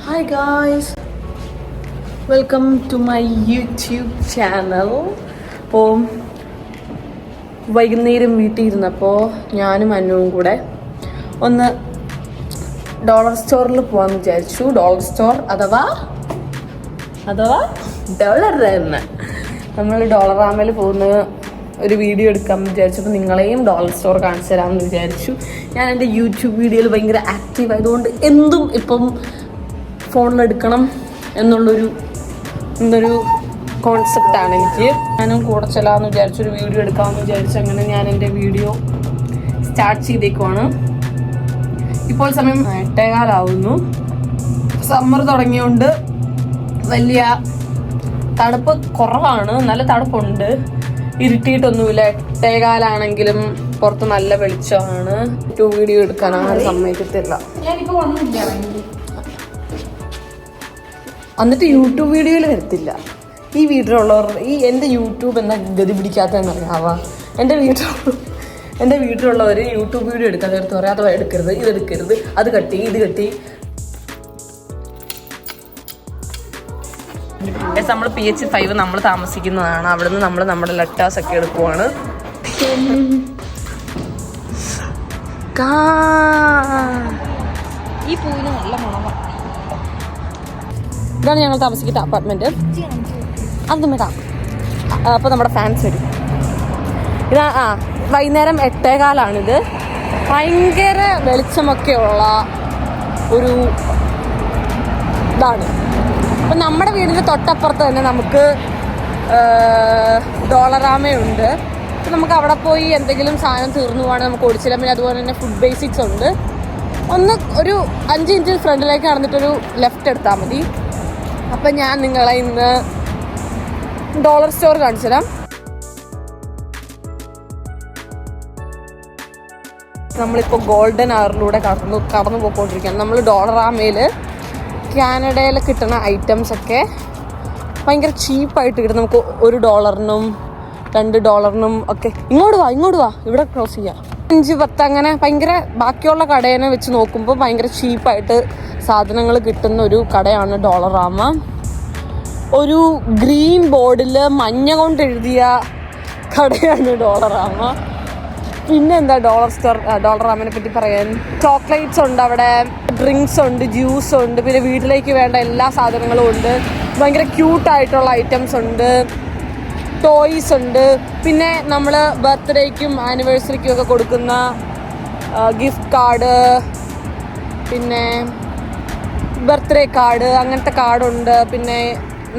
Hi guys, welcome to my YouTube channel. അപ്പോൾ വൈകുന്നേരം വീട്ടിൽ ഇരുന്നപ്പോൾ ഞാനും അനുവും കൂടെ ഒന്ന് ഡോളർ സ്റ്റോറിൽ പോകാമെന്ന് വിചാരിച്ചു. ഡോളർ സ്റ്റോർ അഥവാ ഡോളർ തന്നെ. നമ്മൾ ഡോളറാമയിൽ പോകുന്ന ഒരു വീഡിയോ എടുക്കാമെന്ന് വിചാരിച്ചപ്പോൾ നിങ്ങളെയും ഡോളർ സ്റ്റോർ കാണിച്ചു തരാമെന്ന് വിചാരിച്ചു. ഞാൻ എൻ്റെ യൂട്യൂബ് വീഡിയോയിൽ ഭയങ്കര ആക്റ്റീവ് ആയതുകൊണ്ട് എന്തും ഇപ്പം ഫോണിലെടുക്കണം എന്നൊരു കോൺസെപ്റ്റാണ് എനിക്ക്. ഞാനും കൂടെ ചെല്ലാമെന്ന് വിചാരിച്ചൊരു വീഡിയോ എടുക്കാമെന്ന് വിചാരിച്ചു. അങ്ങനെ ഞാൻ എൻ്റെ വീഡിയോ സ്റ്റാർട്ട് ചെയ്തേക്കുവാണ്. ഇപ്പോൾ സമയം 8:15 സമ്മർ തുടങ്ങിയോണ്ട് വലിയ തണുപ്പ് കുറവാണ്, നല്ല തണുപ്പുണ്ട്, ഇരുട്ടിയിട്ടൊന്നുമില്ല. 8:15 പുറത്ത് നല്ല വെളിച്ചമാണ്. വീഡിയോ എടുക്കാനാണ് സമ്മതിക്കത്തില്ല. എന്നിട്ട് യൂട്യൂബ് വീഡിയോയിൽ വരത്തില്ല. ഈ വീട്ടിലുള്ളവർ എൻ്റെ യൂട്യൂബ് എന്താ ഗതി പിടിക്കാത്തതെന്നറിയാവാ. എൻ്റെ വീട്ടിലുള്ളവർ യൂട്യൂബ് വീഡിയോ എടുക്കാൻ നേരത്ത് പറയാം അത് എടുക്കരുത്, ഇതെടുക്കരുത്, അത് കട്ടി, ഇത് കട്ടി. നമ്മൾ PH5 നമ്മൾ താമസിക്കുന്നതാണ്. അവിടെ നിന്ന് നമ്മൾ നമ്മുടെ ലെറ്റേഴ്സ് ഒക്കെ എടുക്കുവാണ്. ഈ പൂവിന് നല്ല മണമാണ്. ഇതാണ് ഞങ്ങൾ താമസിക്കുന്ന അപ്പാർട്ട്മെന്റ്. അതൊന്നും ഇടാം. അപ്പോൾ നമ്മുടെ ഫാൻസ് വരും. ഇതാ വൈകുന്നേരം 8:15. ഭയങ്കര വെളിച്ചമൊക്കെ ഉള്ള ഒരു ഇതാണ്. അപ്പം നമ്മുടെ വീടിൻ്റെ തൊട്ടപ്പുറത്ത് തന്നെ നമുക്ക് ഡോളറാമയുണ്ട്. അപ്പം നമുക്ക് അവിടെ പോയി എന്തെങ്കിലും സാധനം തീർന്നു പോവാണെങ്കിൽ നമുക്ക് ഓടിച്ചില്ല. പിന്നെ അതുപോലെ തന്നെ ഫുഡ് ബേസിക്സ് ഉണ്ട്. ഒരു 5 മിനിറ്റ് ഫ്രണ്ടിലേക്ക് നടന്നിട്ടൊരു ലെഫ്റ്റ് എടുത്താൽ മതി. അപ്പം ഞാൻ നിങ്ങളെ ഇന്ന് ഡോളർ സ്റ്റോർ കാണിച്ചു തരാം. നമ്മളിപ്പോൾ ഗോൾഡൻ അവറിലൂടെ കടന്നു പോയിക്കൊണ്ടിരിക്കുകയാണ്. നമ്മൾ ഡോളറാമയിൽ കാനഡയിൽ കിട്ടുന്ന ഐറ്റംസ് ഒക്കെ ഭയങ്കര ചീപ്പായിട്ട് കിട്ടും. നമുക്ക് $1 $2 ഒക്കെ. ഇങ്ങോട്ട് വാ, ഇവിടെ ക്രോസ് ചെയ്യാം. 5-10 അങ്ങനെ ഭയങ്കര ബാക്കിയുള്ള കടേനെ വെച്ച് നോക്കുമ്പോൾ ഭയങ്കര ചീപ്പായിട്ട് സാധനങ്ങൾ കിട്ടുന്ന ഒരു കടയാണ് ഡോളറാമ. ഒരു ഗ്രീൻ ബോർഡിൽ മഞ്ഞ കൊണ്ട് എഴുതിയ കടയാണ് ഡോളറാമ. പിന്നെ എന്താ ഡോളറാമനെ പറ്റി പറയാൻ? ചോക്ലേറ്റ്സ് ഉണ്ട് അവിടെ, ഡ്രിങ്ക്സ് ഉണ്ട്, ജ്യൂസ് ഉണ്ട്, പിന്നെ വീട്ടിലേക്ക് വേണ്ട എല്ലാ സാധനങ്ങളും ഉണ്ട്. ഭയങ്കര ക്യൂട്ടായിട്ടുള്ള ഐറ്റംസ് ഉണ്ട്, ടോയ്സ് ഉണ്ട്. പിന്നെ നമ്മൾ ബർത്ത്ഡേക്കും ആനിവേഴ്സറിക്കും ഒക്കെ കൊടുക്കുന്ന ഗിഫ്റ്റ് കാർഡ്, പിന്നെ ബർത്ത്ഡേ കാർഡ്, അങ്ങനത്തെ കാർഡുണ്ട്. പിന്നെ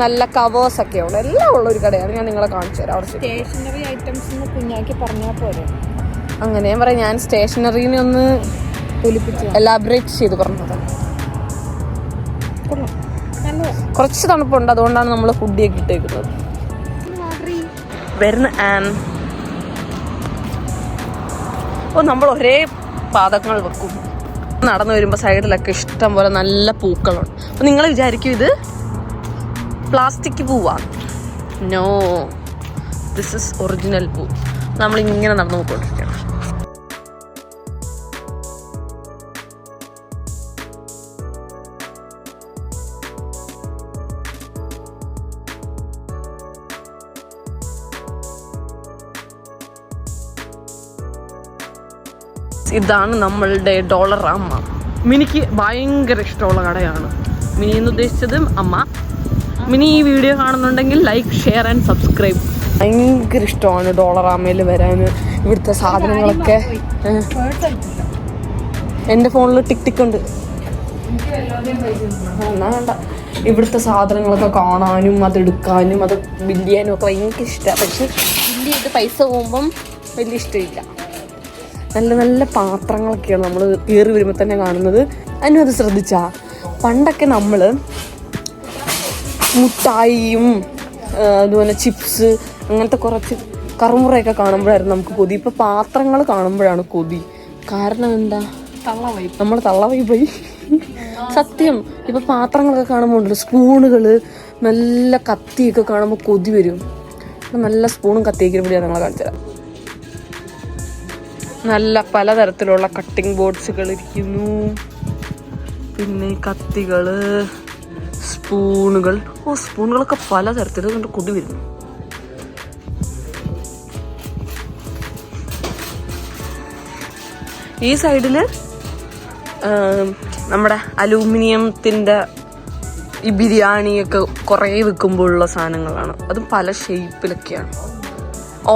നല്ല കവേഴ്സൊക്കെ ഉണ്ട്. എല്ലാം ഉള്ള ഒരു കടയാണ്. ഞാൻ നിങ്ങളെ കാണിച്ചു തരാം. അവിടെ സ്റ്റേഷനറി ഐറ്റംസ് കുഞ്ഞാക്കി പറഞ്ഞാൽ പോലെ അങ്ങനെ ഞാൻ പറയാം. ഞാൻ സ്റ്റേഷനറിനെ ഒന്ന് എലാബറേറ്റ് ചെയ്ത് പറഞ്ഞതാണ്. കുറച്ച് തണുപ്പുണ്ട്, അതുകൊണ്ടാണ് നമ്മൾ ഹുഡിയൊക്കെ ഇട്ടേക്കുന്നത്. വരുന്ന നമ്മൾ ഒരേ പാദങ്ങൾ വെക്കും. നടന്നു വരുമ്പോൾ സൈഡിലൊക്കെ ഇഷ്ടം പോലെ നല്ല പൂക്കളുണ്ട്. അപ്പം നിങ്ങൾ വിചാരിക്കും ഇത് പ്ലാസ്റ്റിക് പൂവാണ്. നോ, ദിസ് ഇസ് ഒറിജിനൽ പൂ. നമ്മളിങ്ങനെ നടന്നു പോയിക്കൊണ്ടിരിക്കണം. ഇതാണ് നമ്മളുടെ ഡോളറാമ. മിനിക്ക് ഭയങ്കര ഇഷ്ടമുള്ള കടയാണ്. മിനി എന്ന് ഉദ്ദേശിച്ചത് അമ്മ. മിനി ഈ വീഡിയോ കാണുന്നുണ്ടെങ്കിൽ ലൈക്ക്, ഷെയർ ആൻഡ് സബ്സ്ക്രൈബ്. ഭയങ്കര ഇഷ്ടമാണ് ഡോളറാമയിൽ വരാൻ. ഇവിടുത്തെ സാധനങ്ങളൊക്കെ എൻ്റെ ഫോണിൽ ടിക് ഉണ്ട്. എന്നാ വേണ്ട. ഇവിടുത്തെ സാധനങ്ങളൊക്കെ കാണാനും അതെടുക്കാനും അത് ബില്ല് ചെയ്യാനും ഒക്കെ ഭയങ്കര ഇഷ്ടമാണ്. പക്ഷെ ബില്ല് ചെയ്ത് പൈസ പോകുമ്പം വലിയ ഇഷ്ടമില്ല. നല്ല നല്ല പാത്രങ്ങളൊക്കെയാണ് നമ്മൾ കയറി വരുമ്പോൾ തന്നെ കാണുന്നത്. അതിനും അത് ശ്രദ്ധിച്ചാ പണ്ടൊക്കെ നമ്മൾ മുട്ടായിയും അതുപോലെ ചിപ്സ് അങ്ങനത്തെ കുറച്ച് കറുമുറയൊക്കെ കാണുമ്പോഴായിരുന്നു നമുക്ക് കൊതി. ഇപ്പം പാത്രങ്ങൾ കാണുമ്പോഴാണ് കൊതി. കാരണം എന്താ? നമ്മൾ തള്ളവൈ പോയി. സത്യം. ഇപ്പം പാത്രങ്ങളൊക്കെ കാണുമ്പോൾ ഉണ്ടല്ലോ, സ്പൂണുകൾ, നല്ല കത്തിയൊക്കെ കാണുമ്പോൾ കൊതി വരും. നല്ല സ്പൂണും കത്തിയൊക്കെ കൂടിയാണ് നിങ്ങളെ കാണിച്ചത്. നല്ല പലതരത്തിലുള്ള കട്ടിംഗ് ബോർഡ്സുകൾ ഇരിക്കുന്നു. പിന്നെ കത്തികള്, സ്പൂണുകൾ. സ്പൂണുകളൊക്കെ പല തരത്തില് കൊണ്ട് കുടി വരുന്നു. ഈ സൈഡില് നമ്മുടെ അലൂമിനിയത്തിന്റെ ഈ ബിരിയാണിയൊക്കെ കുറേ വിൽക്കുമ്പോഴുള്ള സാധനങ്ങളാണ്. അതും പല ഷേപ്പിലൊക്കെയാണ്,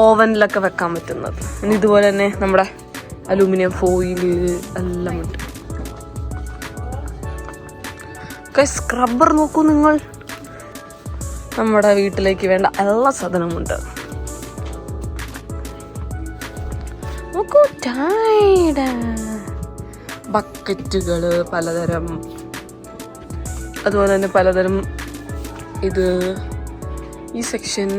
ഓവനിലൊക്കെ വെക്കാൻ പറ്റുന്നത്. പിന്നെ ഇതുപോലെ തന്നെ നമ്മുടെ അലൂമിനിയം ഫോയില് എല്ലാം ഉണ്ട്. സ്ക്രബ്ബർ നോക്കൂ നിങ്ങൾ, നമ്മുടെ വീട്ടിലേക്ക് വേണ്ട എല്ലാ സാധനമുണ്ട്. നോക്കൂ, ബക്കറ്റുകള് പലതരം, അതുപോലെ തന്നെ പലതരം. ഇത് ഈ സെക്ഷൻ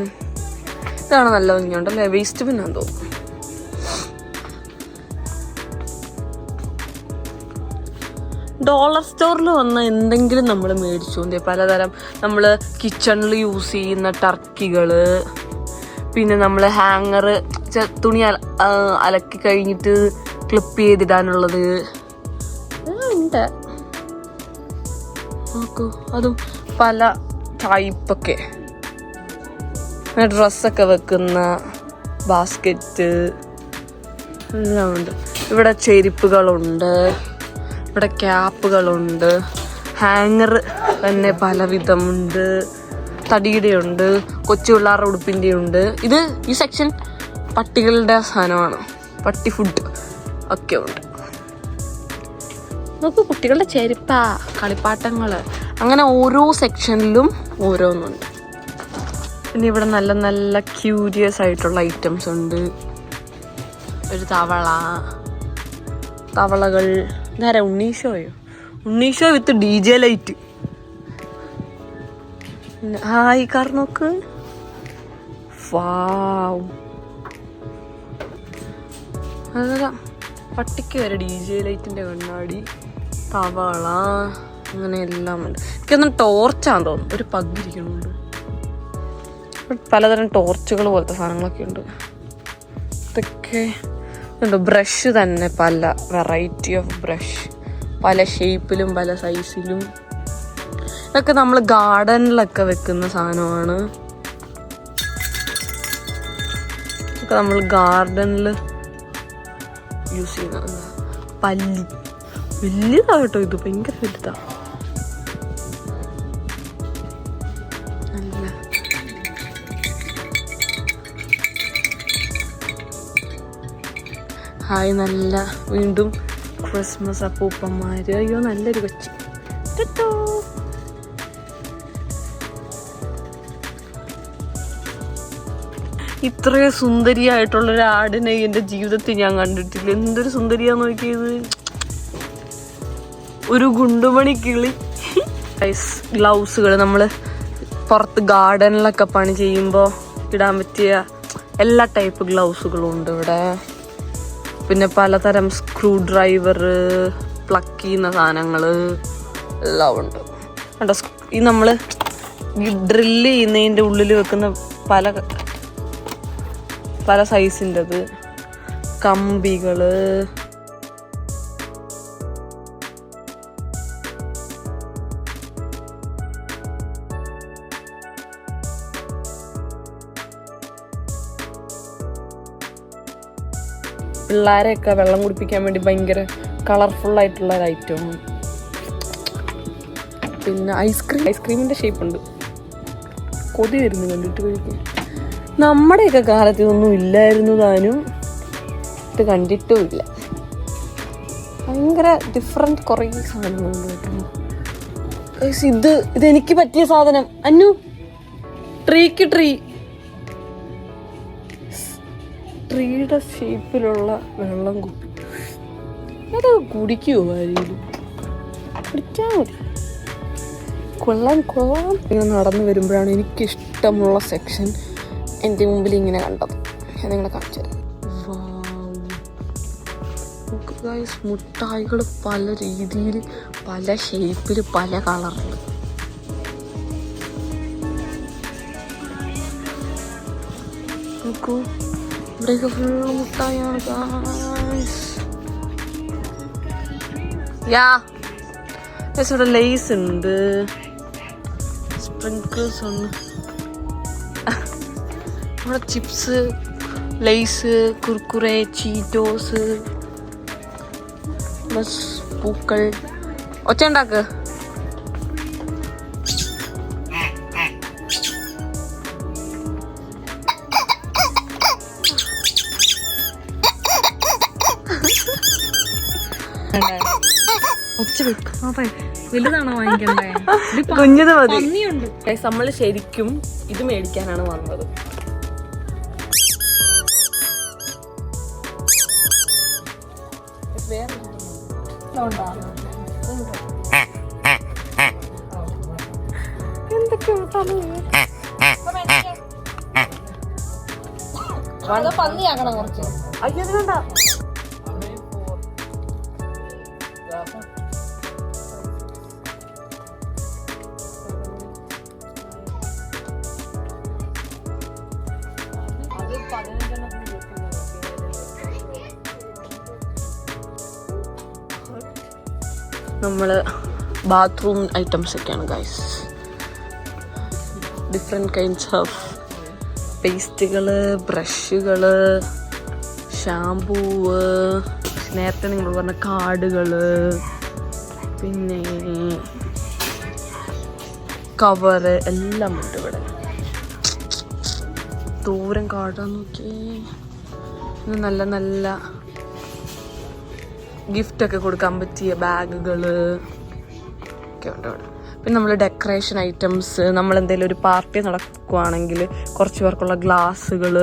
ഇതാണ് നല്ല ഭംഗിയുണ്ടല്ലേ, വേസ്റ്റ് ബിന്നാന്ന് തോന്നുന്നു. ഡോളർ സ്റ്റോറിൽ വന്ന എന്തെങ്കിലും നമ്മൾ മേടിച്ചു. പലതരം നമ്മൾ കിച്ചണിൽ യൂസ് ചെയ്യുന്ന ടർക്കികള്, പിന്നെ നമ്മൾ ഹാങ്ങർ തുണി അലക്കി കഴിഞ്ഞിട്ട് ക്ലിപ്പ് ചെയ്തിടാനുള്ളത് ഉണ്ട്. നോക്കൂ, അതും പല ടൈപ്പൊക്കെ. ഡ്രസ്സൊക്കെ വെക്കുന്ന ബാസ്ക്കറ്റ് എല്ലാം ഉണ്ട്. ഇവിടെ ചെരുപ്പുകളുണ്ട്, ഇവിടെ ക്യാപ്പുകളുണ്ട്, ഹാങ്ങർ തന്നെ പലവിധമുണ്ട്. തടിയുടെ ഉണ്ട്, കൊച്ചു പിള്ളേരുടെ ഉടുപ്പിൻ്റെ ഉണ്ട്. ഈ സെക്ഷൻ പട്ടികളുടെ സാധനമാണ്, പട്ടി ഫുഡ് ഒക്കെ ഉണ്ട്. നോക്കൂ, കുട്ടികളുടെ ചെരുപ്പാ, കളിപ്പാട്ടങ്ങള്, അങ്ങനെ ഓരോ സെക്ഷനിലും ഓരോന്നുണ്ട്. പിന്നെ ഇവിടെ നല്ല നല്ല ക്യൂരിയസ് ആയിട്ടുള്ള ഐറ്റംസ് ഉണ്ട്. ഒരു തവളകൾ. ഇതാരാ, ഉണ്ണീഷോയോ? ഉണ്ണീഷോ വിത്ത് DJ ലൈറ്റ്. ഹായ് കാർ നോക്ക്, വാവ്. അതാ പട്ടിക്ക് വരെ DJ ലൈറ്റിന്റെ കണ്ണാടി, തവള, അങ്ങനെ എല്ലാം ഉണ്ട്. എനിക്കൊന്നും ടോർച്ചാന്ന് തോന്നുന്നു, ഒരു പഗ് ഇരിക്കണുണ്ട്. പലതരം ടോർച്ചുകൾ പോലത്തെ സാധനങ്ങളൊക്കെ ഉണ്ട്. ഇതൊക്കെ ഉണ്ട്. ബ്രഷ് തന്നെ പല വെറൈറ്റി ഓഫ് ബ്രഷ്, പല ഷേപ്പിലും പല സൈസിലും. ഇതൊക്കെ നമ്മൾ ഗാർഡനിലൊക്കെ വെക്കുന്ന സാധനമാണ്. ഇതൊക്കെ നമ്മൾ ഗാർഡനിൽ യൂസ് ചെയ്യുന്ന പല്ലി. വലിയതാട്ടോ ഇത്, ഭയങ്കര വലുതാ. ഹായ്, നല്ല വീണ്ടും ക്രിസ്മസ് അപ്പൂപ്പന്മാര്. അയ്യോ, നല്ലൊരു കൊച്ചി. ഇത്രയും സുന്ദരിയായിട്ടുള്ളൊരു ആടിനെ എൻ്റെ ജീവിതത്തിൽ ഞാൻ കണ്ടിട്ടില്ല. എന്തൊരു സുന്ദരിയാന്ന് നോക്കിയത്, ഒരു ഗുണ്ടുമണി കിളി. ഗ്ലൗസുകൾ നമ്മൾ പുറത്ത് ഗാർഡനിലൊക്കെ പണി ചെയ്യുമ്പോൾ ഇടാൻ പറ്റിയ എല്ലാ ടൈപ്പ് ഗ്ലൗസുകളും ഉണ്ട് ഇവിടെ. പിന്നെ പലതരം സ്ക്രൂ ഡ്രൈവർ, പ്ലക്ക് ചെയ്യുന്ന സാധനങ്ങൾ എല്ലാം ഉണ്ട്. കണ്ടോ, ഈ നമ്മൾ ഡ്രില്ല് ചെയ്യുന്നതിൻ്റെ ഉള്ളിൽ വെക്കുന്ന പല സൈസിൻ്റെത്, കമ്പികള്, പിള്ളേരെയൊക്കെ വെള്ളം കുടിപ്പിക്കാൻ വേണ്ടി ഭയങ്കര കളർഫുൾ ആയിട്ടുള്ള ഒരു ഐറ്റം. പിന്നെ ഐസ്ക്രീമിൻ്റെ ഷേപ്പ് ഉണ്ട്. കൊതി വരുന്നു കണ്ടിട്ട് കഴിക്കും. നമ്മുടെയൊക്കെ കാലത്ത് ഇതൊന്നും ഇല്ലായിരുന്നു താനും, ഇത് കണ്ടിട്ടും ഇല്ല. ഭയങ്കര ഡിഫറെൻറ്റ് കുറേ സാധനങ്ങളുണ്ട് കേട്ടോ. ഇതെനിക്ക് പറ്റിയ സാധനം. അന്നു, ട്രീയുടെ ഷേപ്പിലുള്ള വെള്ളം കുപ്പി. അത് കുടിക്കുമോ ആരെങ്കിലും? കുടിച്ചാൽ മതി. കൊള്ളാം. ഇങ്ങനെ നടന്നു വരുമ്പോഴാണ് എനിക്കിഷ്ടമുള്ള സെക്ഷൻ എൻ്റെ മുമ്പിൽ ഇങ്ങനെ കണ്ടത്. ഞാൻ നിങ്ങളെ കാണിച്ചു തരാം. മുട്ടായികൾ പല രീതിയിൽ, പല ഷേപ്പിൽ, പല കളറിൽ. നോക്കൂ, ഇവിടെയൊക്കെ ഫുള്ള് മുട്ടായാണ്. ഇവിടെ ലേസ് ഉണ്ട്, സ്പ്രിങ്കിൾസ് ഉണ്ട്, നമ്മുടെ ചിപ്സ്, ലേസ്, കുർക്കുറെ, ചീറ്റോസ്, ബസ് പൂക്കൾ. ഒച്ച ഉണ്ടാക്ക്. വലുതാണോ വാങ്ങിക്കണ്ടേ? കുഞ്ഞത് മതി. നമ്മള് ശരിക്കും ഇത് മേടിക്കാനാണ് വന്നത്. പന്നിയാക്കണം കുറച്ച്. അയ്യോ വേണ്ട. നമ്മള് ബാത്റൂം ഐറ്റംസ് ഒക്കെയാണ് ഗൈസ്. ഡിഫറെൻറ്റ് കൈൻഡ്സ് ഓഫ് പേസ്റ്റുകള്, ബ്രഷുകള്, ഷാംപൂവ്, നേരത്തെ നിങ്ങൾ പറഞ്ഞ കാർഡുകള്, പിന്നെ കവറ് എല്ലാം ഉണ്ട് ഇവിടെ. ദൂരം കാർഡാൻ നോക്കി. നല്ല നല്ല ഗിഫ്റ്റൊക്കെ കൊടുക്കാൻ പറ്റിയ ബാഗുകള് ഒക്കെ ഉണ്ട് ഇവിടെ. പിന്നെ നമ്മൾ ഡെക്കറേഷൻ ഐറ്റംസ്, നമ്മൾ എന്തെങ്കിലും ഒരു പാർട്ടി നടക്കുവാണെങ്കിൽ കുറച്ച് പേർക്കുള്ള ഗ്ലാസ്സുകൾ,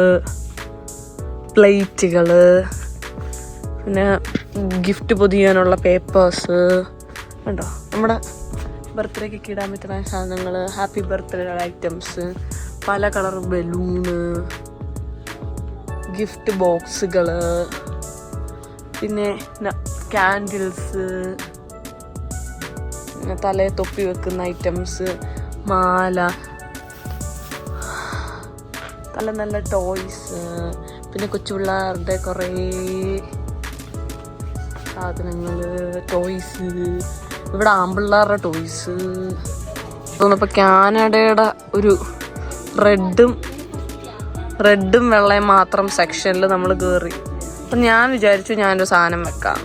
പ്ലേറ്റുകൾ, പിന്നെ ഗിഫ്റ്റ് പൊതിയാനുള്ള പേപ്പേഴ്സ് ഉണ്ടോ. നമ്മുടെ ബർത്ത്ഡേക്ക് ഇടാൻ പറ്റുന്ന സാധനങ്ങൾ, ഹാപ്പി ബർത്ത്ഡേ ഐറ്റംസ്, പല കളർ ബലൂണ്, ഗിഫ്റ്റ് ബോക്സുകൾ, പിന്നെ ക്യാൻഡിൽസ്, പിന്നെ തലയെ തൊപ്പി വെക്കുന്ന ഐറ്റംസ്, മാല, നല്ല നല്ല ടോയ്സ്, പിന്നെ കൊച്ചു പിള്ളേരുടെ കുറേ സാധനങ്ങൾ, ടോയ്സ്. ഇവിടെ ആമ്പിള്ളേരുടെ ടോയ്സ്. തോന്നിപ്പോൾ കാനഡയുടെ ഒരു റെഡും വെള്ളയും മാത്രം സെക്ഷനിൽ നമ്മൾ കയറി. അപ്പം ഞാൻ വിചാരിച്ചു ഞാനൊരു സാധനം വെക്കാം.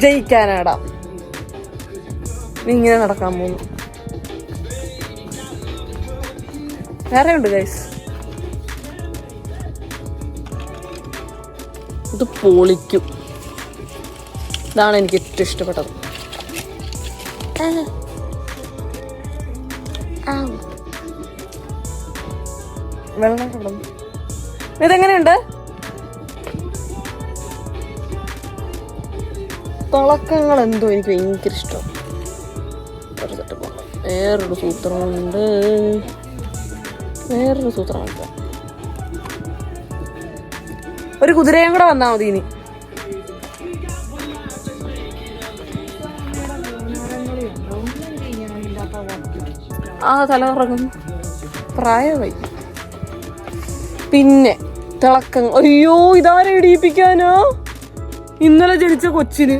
ജയിക്കാനാടാ ഇങ്ങനെ നടക്കാൻ പോകുന്നു. വേറെ ഉണ്ട് ഗൈസ്. ഇത് പൊളിക്കും. ഇതാണ് എനിക്ക് ഏറ്റവും ഇഷ്ടപ്പെട്ടത്. വെള്ളം കിടന്നു. ഇതെങ്ങനെയുണ്ട്? തിളക്കങ്ങൾ എന്തോ എനിക്ക് ഭയങ്കര ഇഷ്ടം. വേറൊരു സൂത്രമുണ്ട്. ഒരു കുതിരയും കൂടെ വന്നാൽ മതി ഇനി. ആ തല കറങ്ങുന്നു, പ്രായമായി. പിന്നെ തിളക്കങ്ങൾ. അയ്യോ, ഇതാരെ ഇടിയിപ്പിക്കാനോ? ഇന്നലെ ജനിച്ച കൊച്ചിന്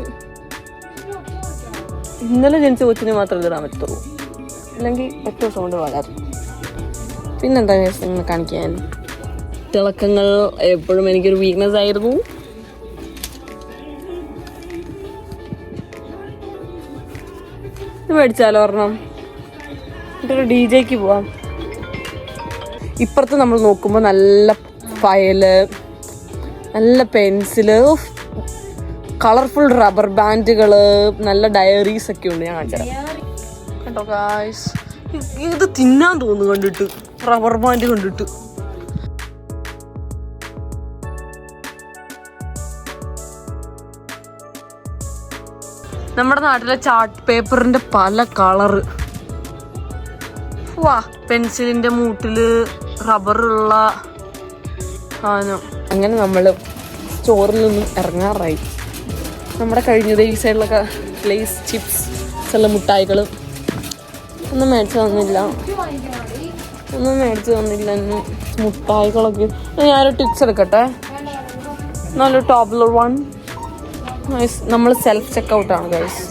മാത്രമേ ഇതിടാൻ പറ്റുള്ളൂ, അല്ലെങ്കിൽ 8 ദിവസം കൊണ്ട് വളരും. പിന്നെന്താ നിങ്ങൾ കാണിക്കാൻ? തിളക്കങ്ങൾ എപ്പോഴും എനിക്കൊരു വീക്ക്നെസ് ആയിരുന്നു. ഇത് മേടിച്ചാലോ ഒരെണ്ണം? എന്നിട്ടൊരു DJ പോവാം. ഇപ്പുറത്ത് നമ്മൾ നോക്കുമ്പോൾ നല്ല ഫയല്, നല്ല പെൻസില്, കളർഫുൾ റബ്ബർ ബാൻഡുകള്, നല്ല ഡയറീസ് ഒക്കെ ഉണ്ട്. ഞാൻ കാണിച്ചു കേട്ടോ ഗായ്സ്. ഇത് തിന്നാൻ തോന്നുന്നു കണ്ടിട്ട്, റബ്ബർ ബാൻഡ് കണ്ടിട്ട്. നമ്മുടെ നാട്ടിലെ ചാർട്ട് പേപ്പറിന്റെ പല കളറ്. വാ, പെൻസിലിന്റെ മൂട്ടില് റബ്ബറുള്ള സാധനം. അങ്ങനെ നമ്മൾ സ്റ്റോറിൽ നിന്നും ഇറങ്ങാറായി. നമ്മുടെ കഴിഞ്ഞത് ഈ സൈഡിലൊക്കെ ലേസ്, ചിപ്സ്, ചില മുട്ടായികൾ ഒന്നും മേടിച്ചു തന്നില്ല. ഇന്ന് മുട്ടായികളൊക്കെ. ഞാനൊരു ടിപ്സ് എടുക്കട്ടെ. നല്ലൊരു ടോപ്ലർ 1 നമ്മൾ സെൽഫ് ചെക്കൗട്ടാണ് ഗൈസ്.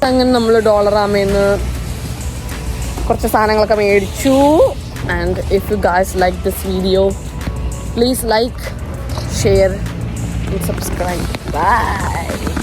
അങ്ങനെ നമ്മൾ ഡോളറാമേന്ന് കുറച്ച് സാധനങ്ങളൊക്കെ മേടിച്ചു. And if you guys like this video, please like, share and subscribe. Bye.